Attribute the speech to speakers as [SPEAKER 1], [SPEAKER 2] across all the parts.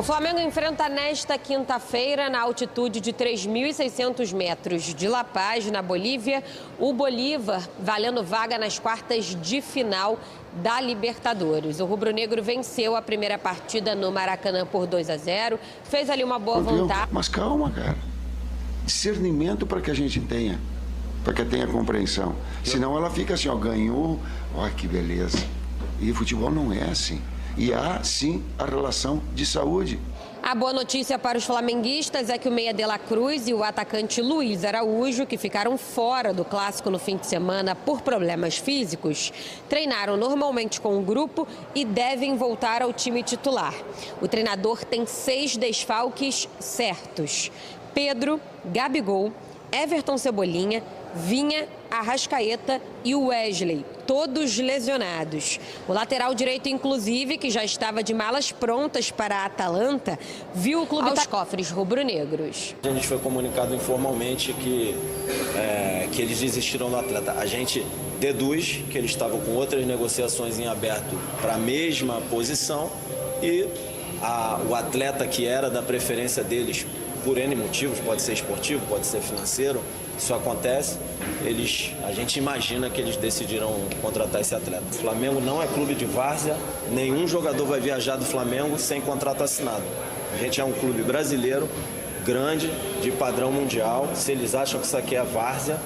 [SPEAKER 1] O Flamengo enfrenta nesta quinta-feira, na altitude de 3.600 metros de La Paz, na Bolívia, o Bolívar, valendo vaga nas quartas de final da Libertadores. O rubro-negro venceu a primeira partida no Maracanã por 2-0, fez ali uma boa vontade.
[SPEAKER 2] Mas calma, cara. Discernimento para que a gente tenha, para que tenha compreensão. Senão ela fica assim, ó, ganhou, olha que beleza. E futebol não é assim. E há, sim, a relação de saúde.
[SPEAKER 1] A boa notícia para os flamenguistas é que o meia de la Cruz e o atacante Luiz Araújo, que ficaram fora do clássico no fim de semana por problemas físicos, treinaram normalmente com o grupo e devem voltar ao time titular. O treinador tem 6 desfalques certos: Pedro, Gabigol, Everton Cebolinha, Vinha, Arrascaeta e Wesley, todos lesionados. O lateral direito, inclusive, que já estava de malas prontas para a Atalanta, viu o clube aos cofres rubro-negros.
[SPEAKER 3] A gente foi comunicado informalmente que eles desistiram do atleta. A gente deduz que eles estavam com outras negociações em aberto para a mesma posição e o atleta que era da preferência deles, por N motivos, pode ser esportivo, pode ser financeiro, isso acontece, a gente imagina que eles decidiram contratar esse atleta. O Flamengo não é clube de várzea, nenhum jogador vai viajar do Flamengo sem contrato assinado. A gente é um clube brasileiro, grande, de padrão mundial. Se eles acham que isso aqui é várzea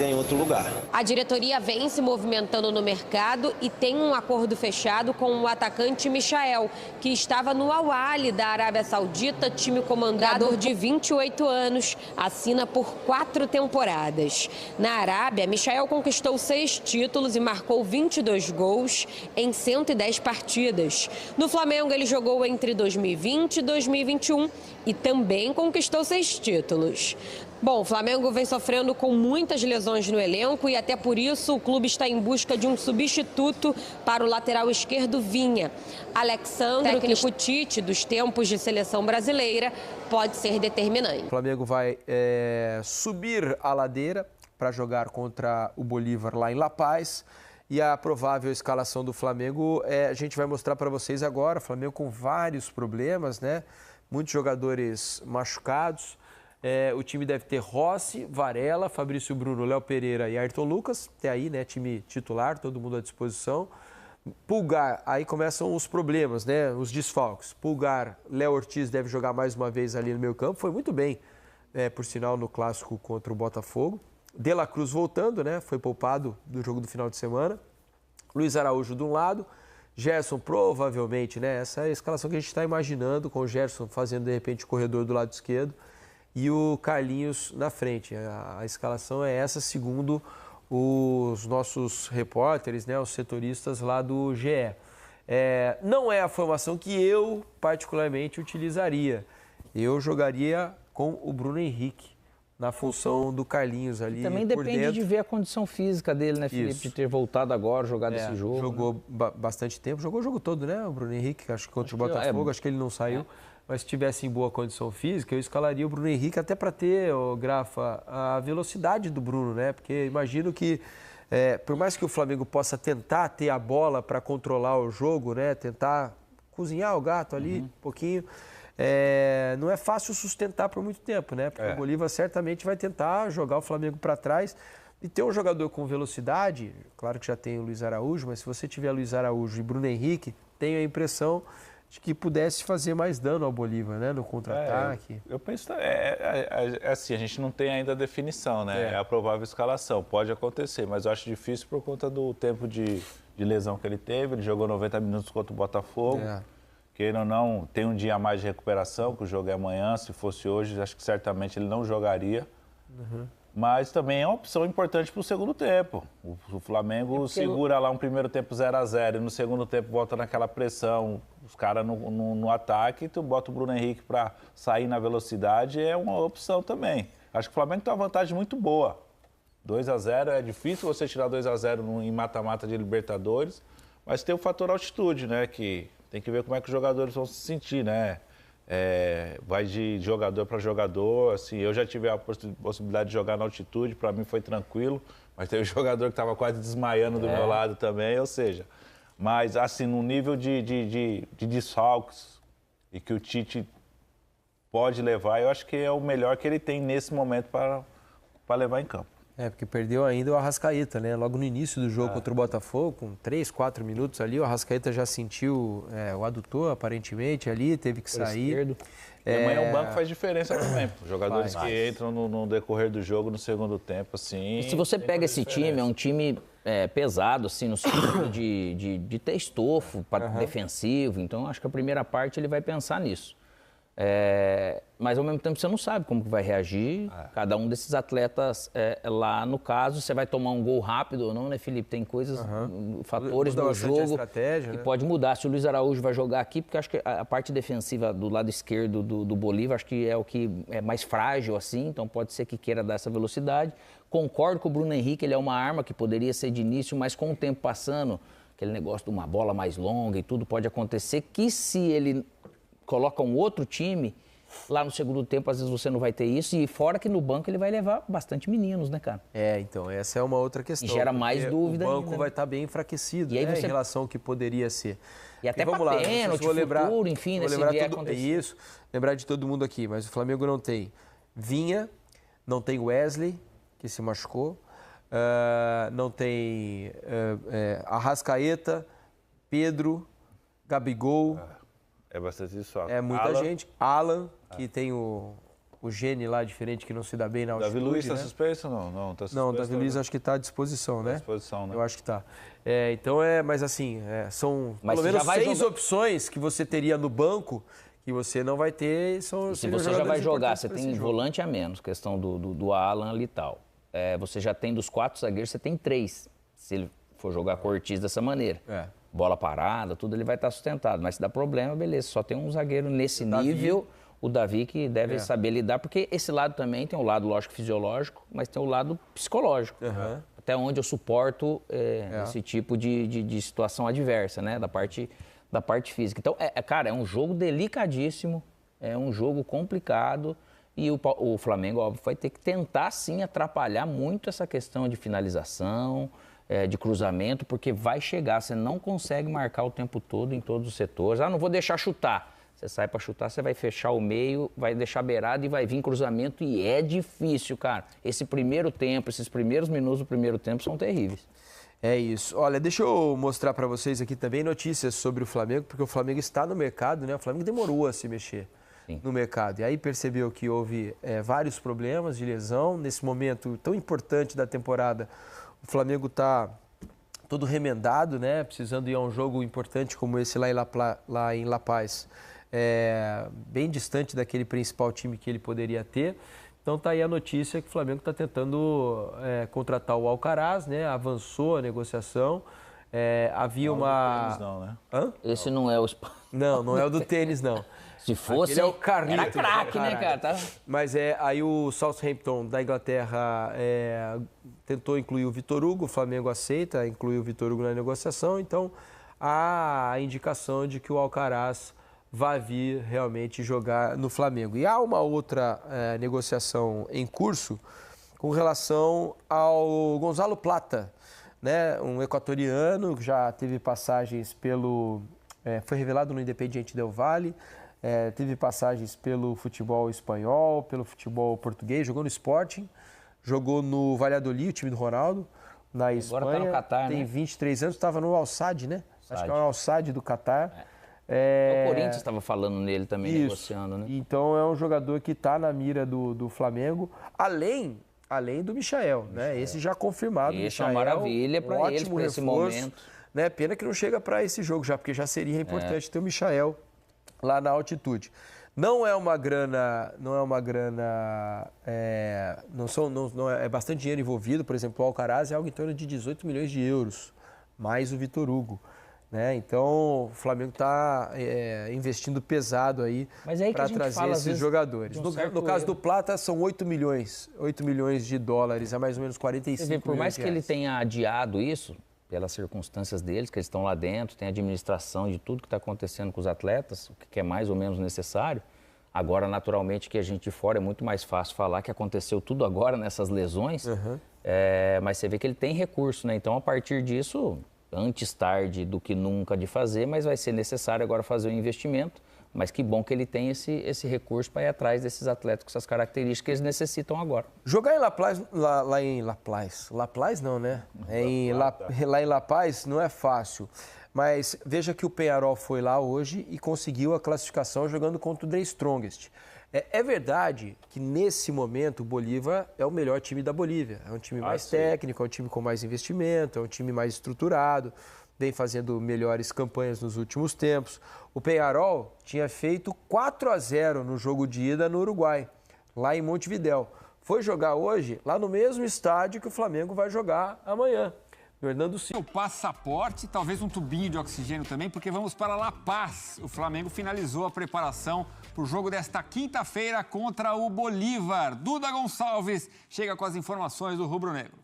[SPEAKER 3] em outro lugar.
[SPEAKER 1] A diretoria vem se movimentando no mercado e tem um acordo fechado com o atacante Michael, que estava no Al Ahly da Arábia Saudita, time comandado de 28 anos, assina por 4 temporadas. Na Arábia, Michael conquistou 6 títulos e marcou 22 gols em 110 partidas. No Flamengo, ele jogou entre 2020 e 2021 e também conquistou 6 títulos. Bom, o Flamengo vem sofrendo com muitas lesões no elenco e até por isso o clube está em busca de um substituto para o lateral esquerdo Vinha. Alexandre, técnico Tite, dos tempos de seleção brasileira, pode ser determinante.
[SPEAKER 4] O Flamengo vai subir a ladeira para jogar contra o Bolívar lá em La Paz. E a provável escalação do Flamengo a gente vai mostrar para vocês agora. O Flamengo com vários problemas, né? Muitos jogadores machucados. O time deve ter Rossi, Varela, Fabrício Bruno, Léo Pereira e Ayrton Lucas. Até aí, né? Time titular, todo mundo à disposição. Pulgar, aí começam os problemas, né? Os desfalques. Pulgar, Léo Ortiz deve jogar mais uma vez ali no meio campo. Foi muito bem, por sinal, no clássico contra o Botafogo. De la Cruz voltando, né? Foi poupado do jogo do final de semana. Luiz Araújo de um lado. Gerson, provavelmente, né? Essa é a escalação que a gente está imaginando, com o Gerson fazendo, de repente, o corredor do lado esquerdo. E o Carlinhos na frente. A escalação é essa, segundo os nossos repórteres, né, os setoristas lá do GE. Não é a formação que eu, particularmente, utilizaria. Eu jogaria com o Bruno Henrique, na função do Carlinhos ali.
[SPEAKER 5] E também
[SPEAKER 4] por
[SPEAKER 5] depende
[SPEAKER 4] dentro.
[SPEAKER 5] de ver a condição física dele, né, Felipe?
[SPEAKER 4] Isso.
[SPEAKER 5] De ter voltado agora, jogado esse jogo.
[SPEAKER 4] Jogou,
[SPEAKER 5] né?
[SPEAKER 4] Bastante tempo, jogou o jogo todo, né? O Bruno Henrique, acho que contra o Botafogo, acho que ele não saiu. Mas se tivesse em boa condição física, eu escalaria o Bruno Henrique até para ter, Grafa, a velocidade do Bruno, né? Porque imagino que, por mais que o Flamengo possa tentar ter a bola para controlar o jogo, né? Tentar cozinhar o gato ali um pouquinho, não é fácil sustentar por muito tempo, né? Porque o Bolívar certamente vai tentar jogar o Flamengo para trás. E ter um jogador com velocidade, claro que já tem o Luiz Araújo, mas se você tiver Luiz Araújo e Bruno Henrique, tenho a impressão de que pudesse fazer mais dano ao Bolívar, né, no contra-ataque.
[SPEAKER 6] Eu penso, assim, a gente não tem ainda a definição, né? É a provável escalação, pode acontecer, mas eu acho difícil por conta do tempo de lesão que ele teve. Ele jogou 90 minutos contra o Botafogo. Queira ou não, tem um dia a mais de recuperação, que o jogo é amanhã. Se fosse hoje, acho que certamente ele não jogaria. Mas também é uma opção importante para o segundo tempo. O Flamengo segura lá um primeiro tempo 0-0 e no segundo tempo volta naquela pressão, os caras no ataque, tu bota o Bruno Henrique para sair na velocidade, é uma opção também. Acho que o Flamengo tem uma vantagem muito boa. 2-0, é difícil você tirar 2-0 em mata-mata de Libertadores, mas tem o fator altitude, né? Que tem que ver como é que os jogadores vão se sentir, né? Vai de jogador para jogador, assim, eu já tive a possibilidade de jogar na altitude, para mim foi tranquilo, mas teve um jogador que estava quase desmaiando do meu lado também, ou seja, mas assim, no nível de desfalques, e que o Tite pode levar, eu acho que é o melhor que ele tem nesse momento para levar em campo.
[SPEAKER 4] Porque perdeu ainda o Arrascaeta, né? Logo no início do jogo contra o Botafogo, com 3, 4 minutos ali, o Arrascaeta já sentiu o adutor, aparentemente, ali, teve que sair.
[SPEAKER 6] E amanhã o banco faz diferença também. Jogadores que entram no decorrer do jogo, no segundo tempo, assim...
[SPEAKER 5] E se você pega esse time, é um time pesado, assim, no sentido de ter estofo defensivo. Então, acho que a primeira parte ele vai pensar nisso. Mas ao mesmo tempo você não sabe como que vai reagir cada um desses atletas lá no caso, você vai tomar um gol rápido ou não, né, Felipe? Tem coisas, fatores do jogo que pode mudar. Se o Luiz Araújo vai jogar aqui, porque acho que a parte defensiva do lado esquerdo do Bolívar, acho que é o que é mais frágil assim, então pode ser que queira dar essa velocidade. Concordo com o Bruno Henrique, ele é uma arma que poderia ser de início, mas com o tempo passando, aquele negócio de uma bola mais longa e tudo pode acontecer, que se ele coloca um outro time, lá no segundo tempo, às vezes você não vai ter isso. E fora que no banco ele vai levar bastante meninos, né, cara?
[SPEAKER 4] Então, essa é uma outra questão.
[SPEAKER 5] E gera mais dúvida ainda.
[SPEAKER 4] O banco vai estar bem enfraquecido,
[SPEAKER 5] e aí
[SPEAKER 4] em relação ao que poderia ser.
[SPEAKER 5] E até para pênalti, futuro, enfim, né, se vier acontecer.
[SPEAKER 4] Isso, lembrar de todo mundo aqui, mas o Flamengo não tem Vinha, não tem Wesley, que se machucou, não tem Arrascaeta, Pedro, Gabigol...
[SPEAKER 6] É bastante isso.
[SPEAKER 4] É muita gente. Alan, que tem o gene lá diferente, que não se dá bem na altitude.
[SPEAKER 6] Davi Luiz está suspenso ou não?
[SPEAKER 4] Não, tá suspenso. Não, Davi Luiz acho que está à disposição, né?
[SPEAKER 6] À disposição, né?
[SPEAKER 4] Eu acho que está. Então, mas assim, são pelo menos 6 opções que você teria no banco que você não vai ter.
[SPEAKER 5] Se você já vai jogar, você tem volante a menos, questão do Alan ali e tal. Você já tem dos 4 zagueiros, você tem 3, se ele for jogar com o Ortiz dessa maneira. Bola parada, tudo ele vai estar sustentado. Mas se dá problema, beleza, só tem um zagueiro nesse nível, o Davi, que deve saber lidar, porque esse lado também tem o lado, lógico, fisiológico, mas tem o lado psicológico. Até onde eu suporto esse tipo de situação adversa, né? Da parte física. Então, cara, é um jogo delicadíssimo, é um jogo complicado e o Flamengo, óbvio, vai ter que tentar, sim, atrapalhar muito essa questão de finalização, de cruzamento, porque vai chegar, você não consegue marcar o tempo todo em todos os setores. Não vou deixar chutar. Você sai para chutar, você vai fechar o meio, vai deixar beirado e vai vir cruzamento e é difícil, cara. Esse primeiro tempo, esses primeiros minutos do primeiro tempo são terríveis.
[SPEAKER 4] É isso. Olha, deixa eu mostrar para vocês aqui também notícias sobre o Flamengo, porque o Flamengo está no mercado, né? O Flamengo demorou a se mexer no mercado. E aí percebeu que houve vários problemas de lesão. Nesse momento tão importante da temporada, o Flamengo está todo remendado, né? Precisando ir a um jogo importante como esse lá em La Paz, bem distante daquele principal time que ele poderia ter. Então tá aí a notícia que o Flamengo está tentando contratar o Alcaraz, né? Avançou a negociação. Havia uma...
[SPEAKER 6] Tênis não, né?
[SPEAKER 5] Esse não é o...
[SPEAKER 4] Não é o do tênis, não.
[SPEAKER 5] Se fosse,
[SPEAKER 4] ele é o Carlito,
[SPEAKER 5] era craque, né, cara? Tá?
[SPEAKER 4] Mas aí o Southampton da Inglaterra tentou incluir o Vitor Hugo, o Flamengo aceita incluir o Vitor Hugo na negociação, então há a indicação de que o Alcaraz vai vir realmente jogar no Flamengo. E há uma outra negociação em curso com relação ao Gonzalo Plata, né? Um equatoriano que já teve passagens foi revelado no Independiente Del Valle, teve passagens pelo futebol espanhol, pelo futebol português, jogou no Sporting, jogou no Valladolid, o time do Ronaldo, na Espanha.
[SPEAKER 5] Agora tá no Catar,
[SPEAKER 4] tem
[SPEAKER 5] né?
[SPEAKER 4] 23 anos, estava no Al-Sadd, né? Acho que é o Al-Sadd do Catar.
[SPEAKER 5] O Corinthians estava falando nele também, negociando, né?
[SPEAKER 4] Então é um jogador que está na mira do Flamengo, além do Michael, né? Esse já confirmado.
[SPEAKER 5] Esse é uma maravilha para eles, para esse momento.
[SPEAKER 4] Né? Pena que não chega para esse jogo já, porque já seria importante ter o Michael lá na altitude. É bastante dinheiro envolvido, por exemplo, o Alcaraz é algo em torno de 18 milhões de euros, mais o Vitor Hugo. Né? Então, o Flamengo está investindo pesado aí para trazer esses jogadores. No caso do Plata, são 8 milhões de dólares, é mais ou menos 45 milhões.
[SPEAKER 5] Por mais que ele tenha adiado isso, pelas circunstâncias deles, que eles estão lá dentro, tem a administração de tudo que está acontecendo com os atletas, o que é mais ou menos necessário. Agora, naturalmente, que a gente de fora é muito mais fácil falar que aconteceu tudo agora nessas lesões, mas você vê que ele tem recurso, né? Então, a partir disso, antes tarde do que nunca de fazer, mas vai ser necessário agora fazer o investimento. Mas que bom que ele tem esse recurso para ir atrás desses atletas com essas características que eles necessitam agora.
[SPEAKER 4] Jogar em lá em Laplace não, né? Lá em La Paz não é fácil. Mas veja que o Peñarol foi lá hoje e conseguiu a classificação jogando contra o The Strongest. É verdade que nesse momento o Bolívar é o melhor time da Bolívia. É um time mais técnico, é um time com mais investimento, é um time mais estruturado, vem fazendo melhores campanhas nos últimos tempos. O Peñarol tinha feito 4-0 no jogo de ida no Uruguai, lá em Montevidéu. Foi jogar hoje lá no mesmo estádio que o Flamengo vai jogar amanhã. Fernando Silva.
[SPEAKER 7] O passaporte, talvez um tubinho de oxigênio também, porque vamos para La Paz. O Flamengo finalizou a preparação para o jogo desta quinta-feira contra o Bolívar. Duda Gonçalves chega com as informações do Rubro Negro.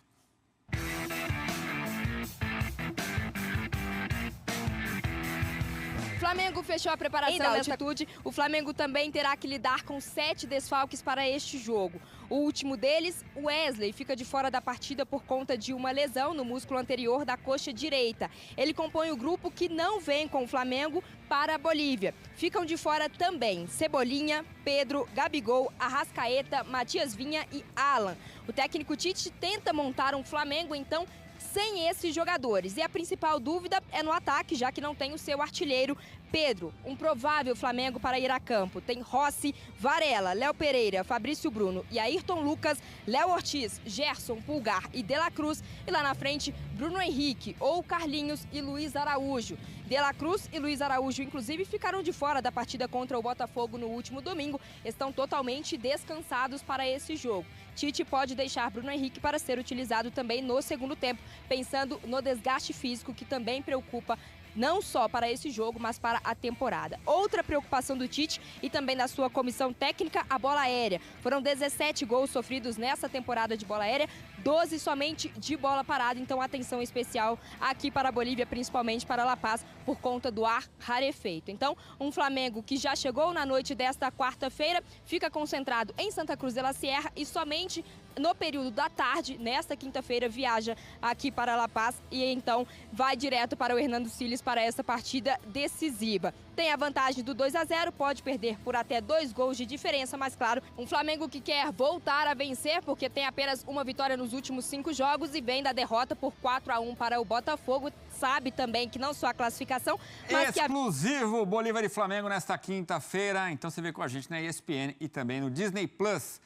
[SPEAKER 8] O Flamengo fechou a preparação na altitude. O Flamengo também terá que lidar com 7 desfalques para este jogo. O último deles, Wesley, fica de fora da partida por conta de uma lesão no músculo anterior da coxa direita. Ele compõe o grupo que não vem com o Flamengo para a Bolívia. Ficam de fora também Cebolinha, Pedro, Gabigol, Arrascaeta, Matias Vinha e Alan. O técnico Tite tenta montar um Flamengo, então, sem esses jogadores. E a principal dúvida é no ataque, já que não tem o seu artilheiro, Pedro. Um provável Flamengo para ir a campo. Tem Rossi, Varela, Léo Pereira, Fabrício Bruno e Ayrton Lucas, Léo Ortiz, Gerson, Pulgar e De La Cruz. E lá na frente, Bruno Henrique ou Carlinhos e Luiz Araújo. De La Cruz e Luiz Araújo, inclusive, ficaram de fora da partida contra o Botafogo no último domingo. Estão totalmente descansados para esse jogo. Tite pode deixar Bruno Henrique para ser utilizado também no segundo tempo, pensando no desgaste físico que também preocupa não só para esse jogo, mas para a temporada. Outra preocupação do Tite e também da sua comissão técnica, a bola aérea. Foram 17 gols sofridos nessa temporada de bola aérea, 12 somente de bola parada. Então, atenção especial aqui para a Bolívia, principalmente para La Paz, por conta do ar rarefeito. Então, um Flamengo que já chegou na noite desta quarta-feira, fica concentrado em Santa Cruz de la Sierra e somente no período da tarde, nesta quinta-feira, viaja aqui para La Paz e então vai direto para o Hernando Siles para essa partida decisiva. Tem a vantagem do 2-0, pode perder por até 2 gols de diferença, mas claro, um Flamengo que quer voltar a vencer, porque tem apenas uma vitória nos últimos 5 jogos e vem da derrota por 4-1 para o Botafogo. Sabe também que não só a classificação, mas
[SPEAKER 7] exclusivo Bolívar e Flamengo nesta quinta-feira. Então você vê com a gente na ESPN e também no Disney Plus.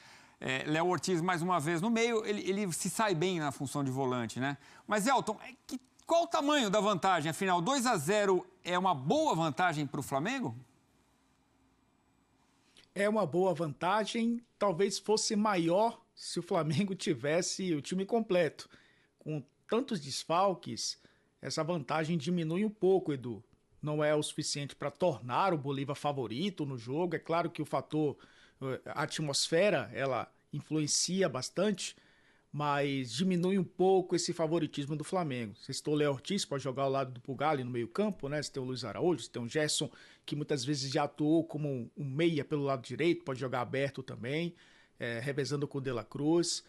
[SPEAKER 7] Léo Ortiz, mais uma vez, no meio, ele se sai bem na função de volante, né? Mas, Elton, qual o tamanho da vantagem? Afinal, 2-0 é uma boa vantagem para o Flamengo?
[SPEAKER 9] É uma boa vantagem, talvez fosse maior se o Flamengo tivesse o time completo. Com tantos desfalques, essa vantagem diminui um pouco, Edu. Não é o suficiente para tornar o Bolívar favorito no jogo. É claro que o fator, a atmosfera, ela influencia bastante, mas diminui um pouco esse favoritismo do Flamengo. Você citou o Léo Ortiz, pode jogar ao lado do Pulgar ali no meio campo, né? Você tem o Luiz Araújo, você tem o Gerson, que muitas vezes já atuou como um meia pelo lado direito, pode jogar aberto também, revezando com o De La Cruz.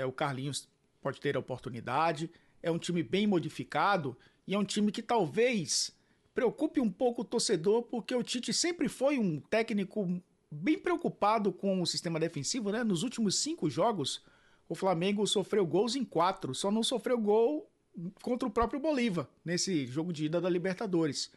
[SPEAKER 9] O Carlinhos pode ter a oportunidade. É um time bem modificado e é um time que talvez preocupe um pouco o torcedor, porque o Tite sempre foi um técnico bem preocupado com o sistema defensivo, né? Nos últimos 5 jogos, o Flamengo sofreu gols em 4, só não sofreu gol contra o próprio Bolívar, nesse jogo de ida da Libertadores.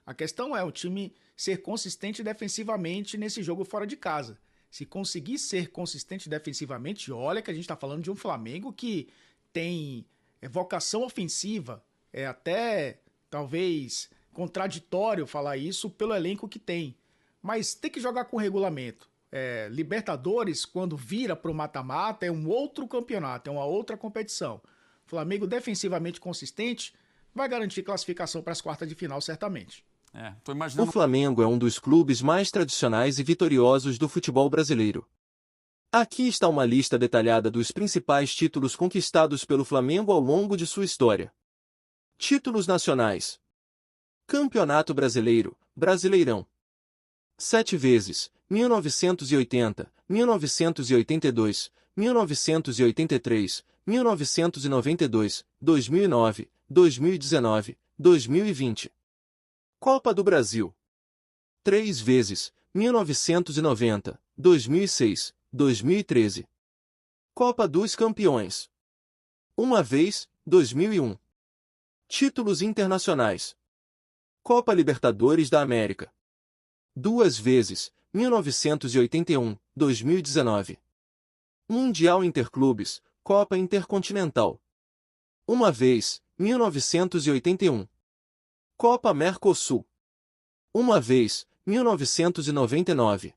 [SPEAKER 9] A questão é o time ser consistente defensivamente nesse jogo fora de casa. Se conseguir ser consistente defensivamente, olha que a gente está falando de um Flamengo que tem vocação ofensiva, é até talvez contraditório falar isso pelo elenco que tem. Mas tem que jogar com regulamento. Libertadores, quando vira para o mata-mata, é um outro campeonato, é uma outra competição. Flamengo defensivamente consistente vai garantir classificação para as quartas de final, certamente.
[SPEAKER 7] Tô imaginando...
[SPEAKER 10] O Flamengo é um dos clubes mais tradicionais e vitoriosos do futebol brasileiro. Aqui está uma lista detalhada dos principais títulos conquistados pelo Flamengo ao longo de sua história. Títulos nacionais: Campeonato Brasileiro, Brasileirão. 7 vezes, 1980, 1982, 1983, 1992, 2009, 2019, 2020. Copa do Brasil. 3 vezes, 1990, 2006, 2013. Copa dos Campeões. 1 vez, 2001. Títulos internacionais. Copa Libertadores da América. 2 vezes, 1981, 2019. Mundial Interclubes, Copa Intercontinental. 1 vez, 1981. Copa Mercosul. 1 vez, 1999.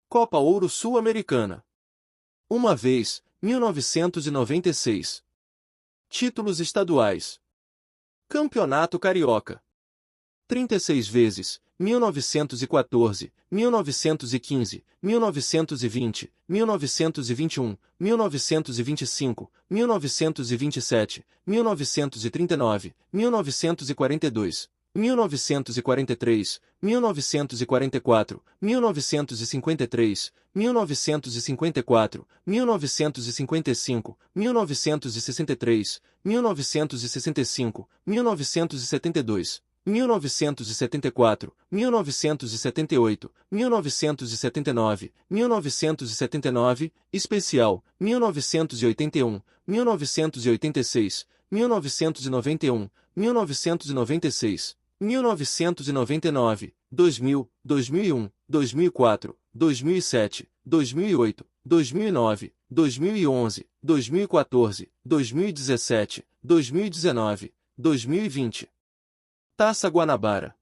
[SPEAKER 10] Copa Ouro Sul-Americana. 1 vez, 1996. Títulos estaduais. Campeonato Carioca. 36 vezes, 1914, 1915, 1920, 1921, 1925, 1927, 1939, 1942, 1943, 1944, 1953, 1954, 1955, 1963, 1965, 1972, 1974, 1978, 1979, 1979, especial, 1981, 1986, 1991, 1996, 1999, 2000, 2001, 2004, 2007, 2008, 2009, 2011, 2014, 2017, 2019, 2020. Taça Guanabara.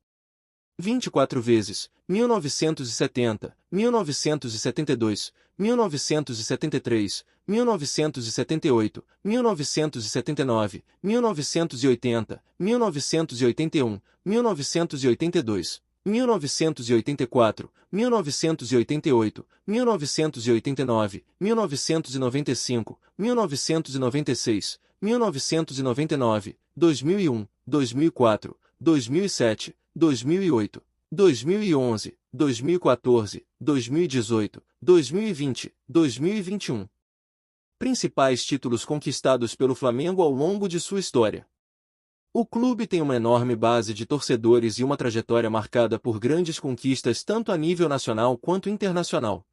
[SPEAKER 10] 24 vezes, 1970, 1972, 1973, 1978, 1979, 1980, 1981, 1982, 1984, 1988, 1989, 1995, 1996, 1999, 2001, 2004, 2007, 2008, 2011, 2014, 2018, 2020, 2021. Principais títulos conquistados pelo Flamengo ao longo de sua história. O clube tem uma enorme base de torcedores e uma trajetória marcada por grandes conquistas tanto a nível nacional quanto internacional.